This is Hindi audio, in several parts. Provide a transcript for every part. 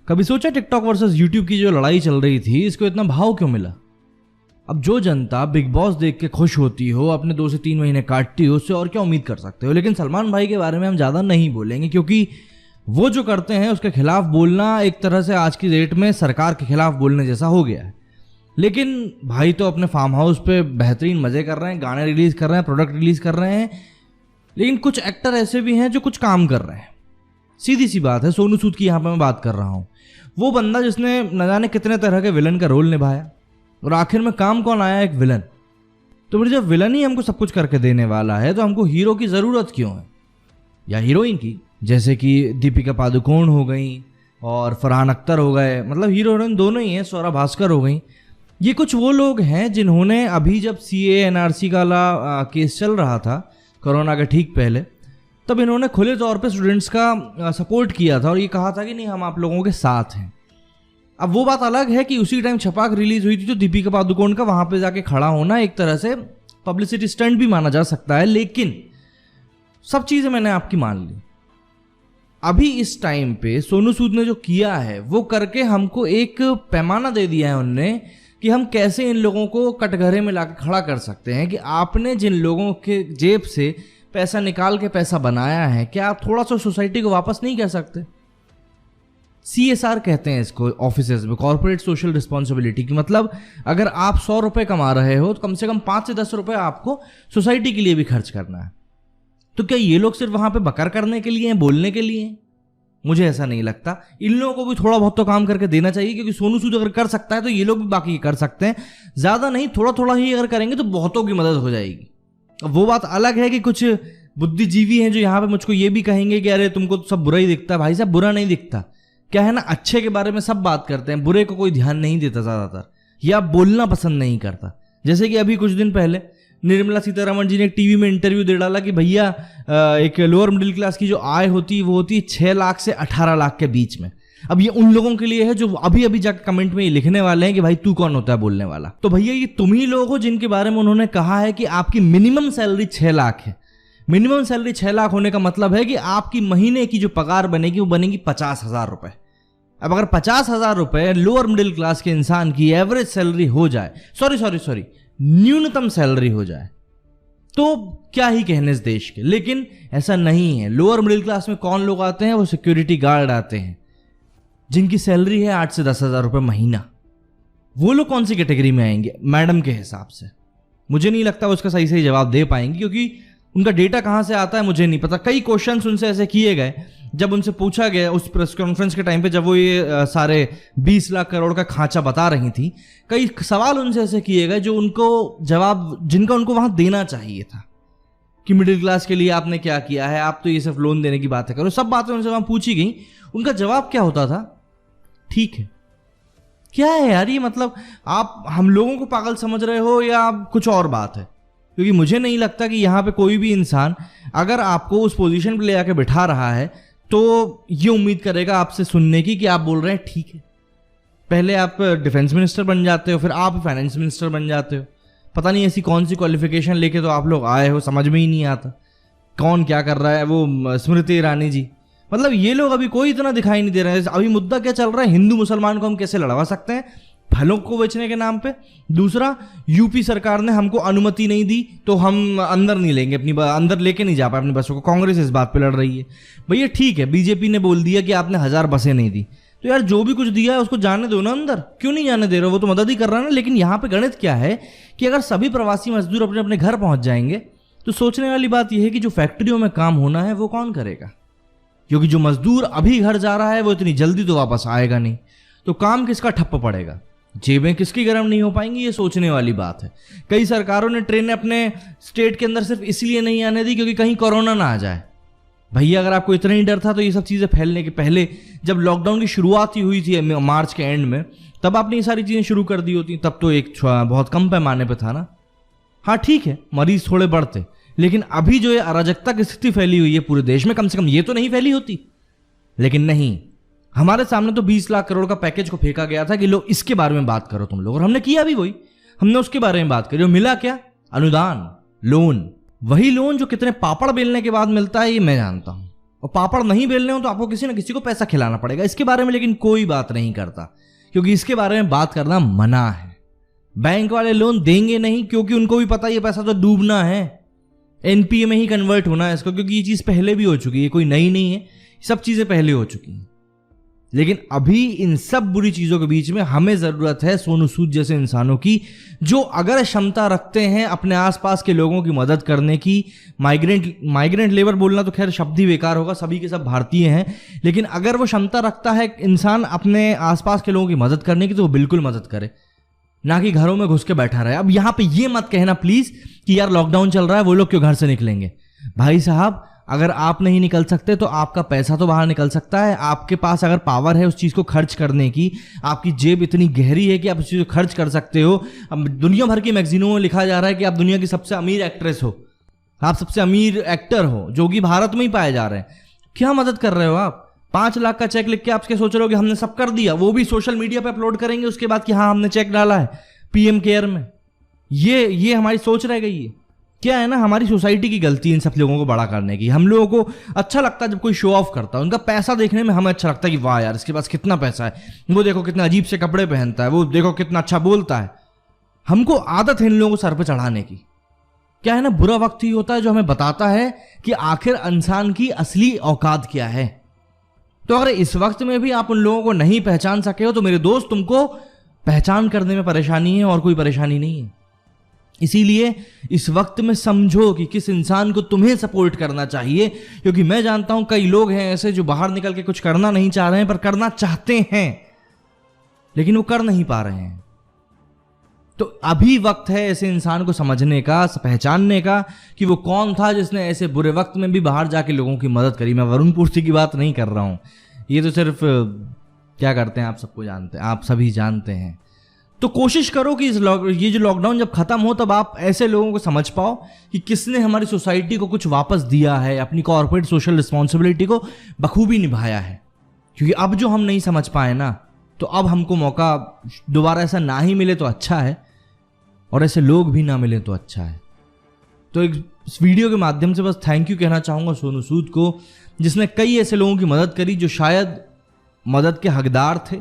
कभी सोचा टिकटॉक वर्सेस यूट्यूब की जो लड़ाई चल रही थी इसको इतना भाव क्यों मिला? अब जो जनता बिग बॉस देख के खुश होती हो, अपने 2 से 3 महीने काटती हो, उससे और क्या उम्मीद कर सकते हो। लेकिन सलमान भाई के बारे में हम ज़्यादा नहीं बोलेंगे, क्योंकि वो जो करते हैं उसके खिलाफ बोलना एक तरह से आज की डेट में सरकार के खिलाफ बोलने जैसा हो गया है। लेकिन भाई तो अपने फार्म हाउस पे बेहतरीन मज़े कर रहे हैं, गाने रिलीज़ कर रहे हैं, प्रोडक्ट रिलीज़ कर रहे हैं। लेकिन कुछ एक्टर ऐसे भी हैं जो कुछ काम कर रहे हैं। सीधी सी बात है, सोनू सूद की यहाँ पे मैं बात कर रहा हूँ। वो बंदा जिसने न जाने कितने तरह के विलन का रोल निभाया और आखिर में काम कौन आया? एक विलन। तो फिर जब विलन ही हमको सब कुछ करके देने वाला है तो हमको हीरो की ज़रूरत क्यों है, या हीरोइन की? जैसे कि दीपिका पादुकोण हो गई और फरहान अख्तर हो गए, मतलब हीरो हीरोइन दोनों ही हैं, स्वरा भास्कर हो गई। ये कुछ वो लोग हैं जिन्होंने अभी जब CAA NRC का केस चल रहा था कोरोना के ठीक पहले, तब इन्होंने खुले तौर पे स्टूडेंट्स का सपोर्ट किया था और ये कहा था कि नहीं, हम आप लोगों के साथ हैं। अब वो बात अलग है कि उसी टाइम छपाक रिलीज हुई थी तो दीपिका पादुकोण का वहाँ पे जाके खड़ा होना एक तरह से पब्लिसिटी स्टंट भी माना जा सकता है। लेकिन सब चीज़ें मैंने आपकी मान ली। अभी इस टाइम पे सोनू सूद ने जो किया है वो करके हमको एक पैमाना दे दिया है उनने कि हम कैसे इन लोगों को कटघरे में लाकर खड़ा कर सकते हैं कि आपने जिन लोगों के जेब से पैसा निकाल के पैसा बनाया है, क्या आप थोड़ा सा सोसाइटी को वापस नहीं कर सकते? CSR कहते हैं इसको ऑफिसेज में, कॉर्पोरेट सोशल रिस्पॉन्सिबिलिटी की। मतलब अगर आप 100 रुपये कमा रहे हो तो कम से कम 5 से 10 रुपये आपको सोसाइटी के लिए भी खर्च करना है। तो क्या ये लोग सिर्फ वहां पे बकर करने के लिए हैं, बोलने के लिए हैं? मुझे ऐसा नहीं लगता। इन लोगों को भी थोड़ा बहुत तो काम करके देना चाहिए, क्योंकि सोनू सूद अगर कर सकता है तो ये लोग भी बाकी कर सकते हैं। ज़्यादा नहीं, थोड़ा थोड़ा ही अगर करेंगे तो बहुतों की मदद हो जाएगी। अब वो बात अलग है कि कुछ बुद्धिजीवी हैं जो यहाँ पे मुझको ये भी कहेंगे कि अरे तुमको तो सब बुरा ही दिखता है। भाई साहब, बुरा नहीं दिखता। क्या है ना, अच्छे के बारे में सब बात करते हैं, बुरे को कोई ध्यान नहीं देता ज़्यादातर, या बोलना पसंद नहीं करता। जैसे कि अभी कुछ दिन पहले निर्मला सीतारमण जी ने एक टीवी में इंटरव्यू दे डाला कि भैया एक लोअर मिडिल क्लास की जो आय होती है वो होती है 6 लाख से 18 लाख के बीच में। अब ये उन लोगों के लिए है जो अभी अभी जाकर कमेंट में ये लिखने वाले हैं कि भाई तू कौन होता है बोलने वाला। तो भैया ये तुम ही लोग हो जिनके बारे में उन्होंने कहा है कि आपकी मिनिमम सैलरी 6 लाख है। मिनिमम सैलरी 6 लाख होने का मतलब है कि आपकी महीने की जो पगार बनेगी वो बनेगी 50,000 रुपए। अब अगर 50,000 रुपए लोअर मिडिल क्लास के इंसान की एवरेज सैलरी हो जाए, सॉरी न्यूनतम सैलरी हो जाए, तो क्या ही कहने इस देश के। लेकिन ऐसा नहीं है। लोअर मिडिल क्लास में कौन लोग आते हैं? वो सिक्योरिटी गार्ड आते हैं जिनकी सैलरी है 8 से 10,000 रुपये महीना। वो लोग कौन सी कैटेगरी में आएंगे मैडम के हिसाब से? मुझे नहीं लगता वो उसका सही सही जवाब दे पाएंगे, क्योंकि उनका डेटा कहाँ से आता है मुझे नहीं पता। कई क्वेश्चंस उनसे ऐसे किए गए, जब उनसे पूछा गया उस प्रेस कॉन्फ्रेंस के टाइम पे, जब वो ये सारे 20 लाख करोड़ का खांचा बता रही थी, कई सवाल उनसे ऐसे किए गए जो उनको जवाब जिनका उनको वहां देना चाहिए था कि मिडिल क्लास के लिए आपने क्या किया है, आप तो ये सिर्फ लोन देने की बातें करो। सब बातें उनसे वहां पूछी गई। उनका जवाब क्या होता था? ठीक है। क्या है यार ये? मतलब आप हम लोगों को पागल समझ रहे हो या कुछ और बात है? क्योंकि मुझे नहीं लगता कि यहाँ पे कोई भी इंसान अगर आपको उस पोजीशन पे ले आके बिठा रहा है तो ये उम्मीद करेगा आपसे सुनने की कि आप बोल रहे हैं ठीक है। पहले आप डिफेंस मिनिस्टर बन जाते हो, फिर आप फाइनेंस मिनिस्टर बन जाते हो। पता नहीं ऐसी कौन सी क्वालिफिकेशन लेके तो आप लोग आए हो, समझ में ही नहीं आता कौन क्या कर रहा है। वो स्मृति ईरानी जी, मतलब ये लोग अभी कोई इतना दिखाई नहीं दे रहे हैं। अभी मुद्दा क्या चल रहा है? हिंदू मुसलमान को हम कैसे लड़वा सकते हैं फलों को बेचने के नाम पे। दूसरा, यूपी सरकार ने हमको अनुमति नहीं दी तो हम अंदर नहीं लेंगे, अपनी अंदर लेके नहीं जा पाए अपनी बसों को। कांग्रेस इस बात पे लड़ रही है। भैया ठीक है, बीजेपी ने बोल दिया कि आपने 1000 बसें नहीं दी, तो यार जो भी कुछ दिया है उसको जाने दो ना अंदर। क्यों नहीं जाने दे रहे हो? वो तो मदद ही कर रहा है ना। लेकिन यहाँ पे गणित क्या है कि अगर सभी प्रवासी मजदूर अपने अपने घर पहुंच जाएंगे तो सोचने वाली बात यह है कि जो फैक्ट्रियों में काम होना है वो कौन करेगा? क्योंकि जो मजदूर अभी घर जा रहा है वो इतनी जल्दी तो वापस आएगा नहीं, तो काम किसका ठप्प पड़ेगा? जेबें किसकी गर्म नहीं हो पाएंगी? ये सोचने वाली बात है। कई सरकारों ने ट्रेनें अपने स्टेट के अंदर सिर्फ इसलिए नहीं आने दी क्योंकि कहीं कोरोना ना आ जाए। भैया अगर आपको इतना ही डर था तो ये सब चीज़ें फैलने के पहले, जब लॉकडाउन की शुरुआत ही हुई थी मार्च के एंड में, तब आपने ये सारी चीज़ें शुरू कर दी होती। तब तो एक बहुत कम पैमाने पर था ना। हाँ ठीक है, मरीज थोड़े बढ़ते, लेकिन अभी जो ये अराजकता की स्थिति फैली हुई है पूरे देश में, कम से कम ये तो नहीं फैली होती। लेकिन नहीं, हमारे सामने तो 20 लाख करोड़ का पैकेज को फेंका गया था कि लो इसके बारे में बात करो तुम लोग, और हमने किया भी वही। हमने उसके बारे में बात करी और मिला क्या? अनुदान, लोन। वही लोन जो कितने पापड़ बेलने के बाद मिलता है ये मैं जानता हूं, और पापड़ नहीं बेलने हो तो आपको किसी ना किसी को पैसा खिलाना पड़ेगा। इसके बारे में लेकिन कोई बात नहीं करता, क्योंकि इसके बारे में बात करना मना है। बैंक वाले लोन देंगे नहीं, क्योंकि उनको भी पता ये पैसा तो डूबना है, एनपीए में ही कन्वर्ट होना है इसको, क्योंकि ये चीज पहले भी हो चुकी है, कोई नई नहीं है, सब चीजें पहले हो चुकी हैं। लेकिन अभी इन सब बुरी चीजों के बीच में हमें जरूरत है सोनू सूद जैसे इंसानों की, जो अगर क्षमता रखते हैं अपने आसपास के लोगों की मदद करने की। माइग्रेंट लेबर बोलना तो खैर शब्द ही बेकार होगा, सभी के सब भारतीय हैं, लेकिन अगर वो क्षमता रखता है इंसान अपने आसपास के लोगों की मदद करने की, तो वो बिल्कुल मदद करे, ना कि घरों में घुस के बैठा रहे। अब यहां पे ये मत कहना प्लीज कि यार लॉकडाउन चल रहा है, वो लोग क्यों घर से निकलेंगे। भाई साहब, अगर आप नहीं निकल सकते तो आपका पैसा तो बाहर निकल सकता है। आपके पास अगर पावर है उस चीज को खर्च करने की, आपकी जेब इतनी गहरी है कि आप उस चीज को खर्च कर सकते हो। अब दुनिया भर की मैगजीनों में लिखा जा रहा है कि आप दुनिया की सबसे अमीर एक्ट्रेस हो, आप सबसे अमीर एक्टर हो, जो कि भारत में ही पाए जा रहे हैं। क्या मदद कर रहे हो आप? 5 लाख का चेक लिख के आप सोच रहे हो कि हमने सब कर दिया, वो भी सोशल मीडिया पे अपलोड करेंगे उसके बाद कि हाँ हमने चेक डाला है पीएम केयर में। ये हमारी सोच रह गई है। क्या है ना, हमारी सोसाइटी की गलती है इन सब लोगों को बड़ा करने की। हम लोगों को अच्छा लगता है जब कोई शो ऑफ करता है, उनका पैसा देखने में हमें अच्छा लगता है कि वाह यार इसके पास कितना पैसा है, वो देखो कितने अजीब से कपड़े पहनता है, वो देखो कितना अच्छा बोलता है। हमको आदत है इन लोगों को सर पे चढ़ाने की। क्या है ना, बुरा वक्त ही होता है जो हमें बताता है कि आखिर इंसान की असली औकात क्या है। तो अगर इस वक्त में भी आप उन लोगों को नहीं पहचान सके हो तो मेरे दोस्त, तुमको पहचान करने में परेशानी है और कोई परेशानी नहीं है। इसीलिए इस वक्त में समझो कि किस इंसान को तुम्हें सपोर्ट करना चाहिए, क्योंकि मैं जानता हूं कई लोग हैं ऐसे जो बाहर निकल के कुछ करना नहीं चाह रहे हैं, पर करना चाहते हैं लेकिन वो कर नहीं पा रहे हैं। तो अभी वक्त है ऐसे इंसान को समझने का, पहचानने का कि वो कौन था जिसने ऐसे बुरे वक्त में भी बाहर जाके लोगों की मदद करी। मैं वरुण पूर्ति की बात नहीं कर रहा हूं, ये तो सिर्फ क्या करते हैं आप सबको जानते हैं, आप सभी जानते हैं। तो कोशिश करो कि ये जो लॉकडाउन जब खत्म हो तब आप ऐसे लोगों को समझ पाओ कि किसने हमारी सोसाइटी को कुछ वापस दिया है, अपनी कॉर्पोरेट सोशल रिस्पॉन्सिबिलिटी को बखूबी निभाया है। क्योंकि अब जो हम नहीं समझ पाए ना, तो अब हमको मौका दोबारा ऐसा ना ही मिले तो अच्छा है, और ऐसे लोग भी ना मिले तो अच्छा है। तो इस वीडियो के माध्यम से बस थैंक यू कहना चाहूँगा सोनू सूद को, जिसने कई ऐसे लोगों की मदद करी जो शायद मदद के हकदार थे,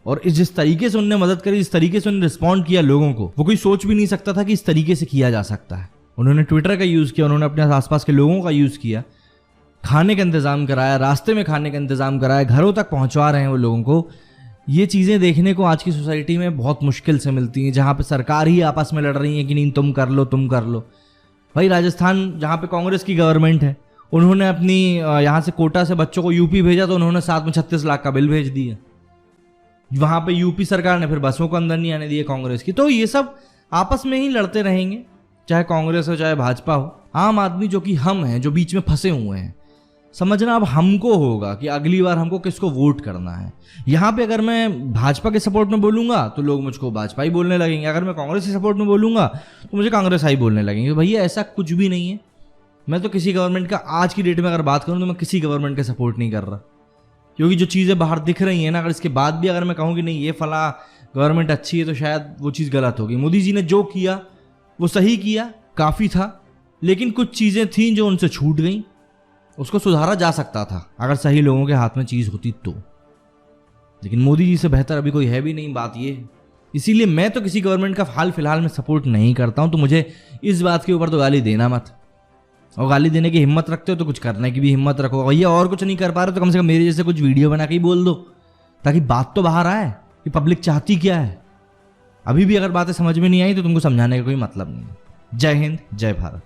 और जिस तरीके से उन्होंने मदद करी, जिस तरीके से उन्होंने रिस्पॉन्ड किया लोगों को, वो कोई सोच भी नहीं सकता था कि इस तरीके से किया जा सकता है। उन्होंने ट्विटर का यूज़ किया, उन्होंने अपने आसपास के लोगों का यूज़ किया, खाने का इंतज़ाम कराया, रास्ते में खाने का इंतज़ाम कराया, घरों तक पहुँचवा रहे हैं वो लोगों को। ये चीज़ें देखने को आज की सोसाइटी में बहुत मुश्किल से मिलती हैं, जहाँ पे सरकार ही आपस में लड़ रही है कि नहीं तुम कर लो तुम कर लो। भाई राजस्थान जहाँ पे कांग्रेस की गवर्नमेंट है, उन्होंने अपनी यहाँ से कोटा से बच्चों को यूपी भेजा तो उन्होंने साथ में 36 लाख का बिल भेज दिया। वहाँ पे यूपी सरकार ने फिर बसों को अंदर नहीं आने दिए कांग्रेस की। तो ये सब आपस में ही लड़ते रहेंगे, चाहे कांग्रेस हो चाहे भाजपा हो। आम आदमी जो कि हम हैं, जो बीच में फंसे हुए हैं, समझना अब हमको होगा कि अगली बार हमको किसको वोट करना है। यहाँ पे अगर मैं भाजपा के सपोर्ट में बोलूंगा तो लोग मुझको भाजपा ही बोलने लगेंगे, अगर मैं कांग्रेस के सपोर्ट में बोलूंगा तो मुझे कांग्रेस ही बोलने लगेंगे। भैया ऐसा कुछ भी नहीं है। मैं तो किसी गवर्नमेंट का आज की डेट में अगर बात करूँ तो मैं किसी गवर्नमेंट का सपोर्ट नहीं कर रहा, क्योंकि जो चीज़ें बाहर दिख रही हैं ना, अगर इसके बाद भी अगर मैं कहूँ कि नहीं ये फला गवर्नमेंट अच्छी है तो शायद वो चीज़ गलत होगी। मोदी जी ने जो किया वो सही किया, काफ़ी था, लेकिन कुछ चीज़ें थीं जो उनसे छूट गई, उसको सुधारा जा सकता था अगर सही लोगों के हाथ में चीज़ होती तो। लेकिन मोदी जी से बेहतर अभी कोई है भी नहीं, बात ये है। इसीलिए मैं तो किसी गवर्नमेंट का हाल फिलहाल में सपोर्ट नहीं करता हूँ। तो मुझे इस बात के ऊपर तो गाली देना मत, और गाली देने की हिम्मत रखते हो तो कुछ करने की भी हिम्मत रखो। भैया और कुछ नहीं कर पा रहे तो कम से कम मेरे जैसे कुछ वीडियो बना के ही बोल दो, ताकि बात तो बाहर आए कि पब्लिक चाहती क्या है। अभी भी अगर बातें समझ में नहीं आई तो तुमको समझाने का कोई मतलब नहीं है। जय हिंद, जय भारत।